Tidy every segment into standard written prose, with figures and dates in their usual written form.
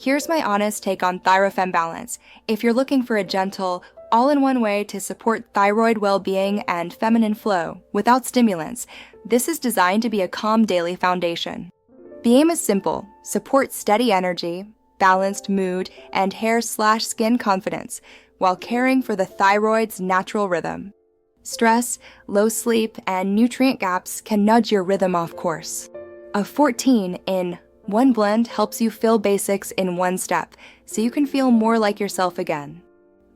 Here's my honest take on Thyrafemme balance. If you're looking for a gentle, all-in-one way to support thyroid well-being and feminine flow without stimulants, this is designed to be a calm daily foundation. The aim is simple: support steady energy, balanced mood, and hair/skin confidence while caring for the thyroid's natural rhythm. Stress, low sleep, and nutrient gaps can nudge your rhythm off course. A 14 in one blend helps you fill basics in one step, so you can feel more like yourself again.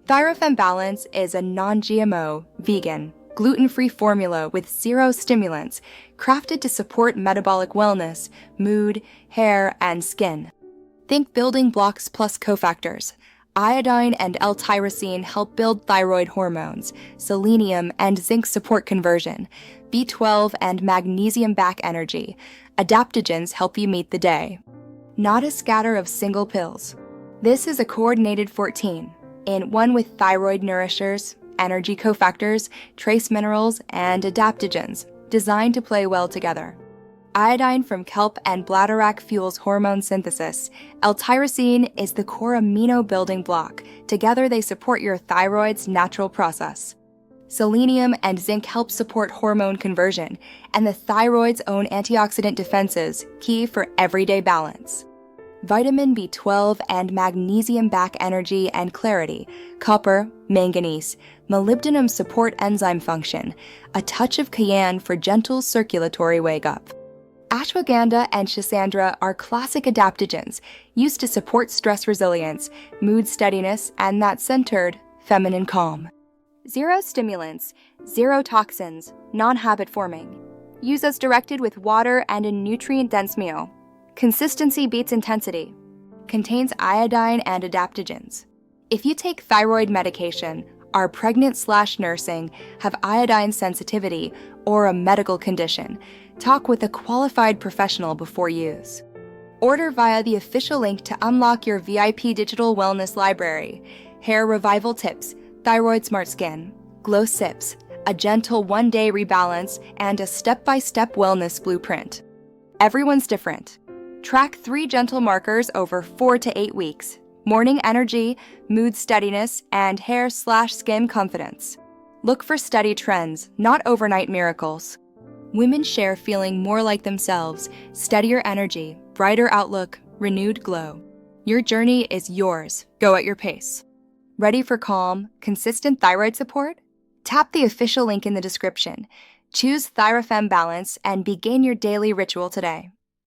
Thyrafemme Balance is a non-GMO, vegan, gluten-free formula with 0 stimulants, crafted to support metabolic wellness, mood, hair, and skin. Think building blocks plus cofactors. Iodine and L-tyrosine help build thyroid hormones, selenium and zinc support conversion, B12 and magnesium back energy. Adaptogens help you meet the day. Not a scatter of single pills. This is a coordinated 14, in one with thyroid nourishers, energy cofactors, trace minerals, and adaptogens, designed to play well together. Iodine from kelp and bladderwrack fuels hormone synthesis. L-tyrosine is the core amino building block. Together they support your thyroid's natural process. Selenium and zinc help support hormone conversion, and the thyroid's own antioxidant defenses, key for everyday balance. Vitamin B12 and magnesium back energy and clarity, copper, manganese, molybdenum support enzyme function, a touch of cayenne for gentle circulatory wake-up. Ashwagandha and schisandra are classic adaptogens used to support stress resilience, mood steadiness, and that centered, feminine calm. 0 stimulants, 0 toxins, non-habit forming. Use as directed with water and a nutrient-dense meal. Consistency beats intensity. Contains iodine and adaptogens. If you take thyroid medication, are pregnant/nursing, have iodine sensitivity, or a medical condition, talk with a qualified professional before use. Order via the official link to unlock your VIP digital wellness library. Hair revival tips, thyroid smart skin, glow sips, a gentle one-day rebalance, and a step-by-step wellness blueprint. Everyone's different. Track 3 gentle markers over 4 to 8 weeks. Morning energy, mood steadiness, and hair/skin confidence. Look for steady trends, not overnight miracles. Women share feeling more like themselves, steadier energy, brighter outlook, renewed glow. Your journey is yours. Go at your pace. Ready for calm, consistent thyroid support? Tap the official link in the description. Choose Thyrafemme Balance and begin your daily ritual today.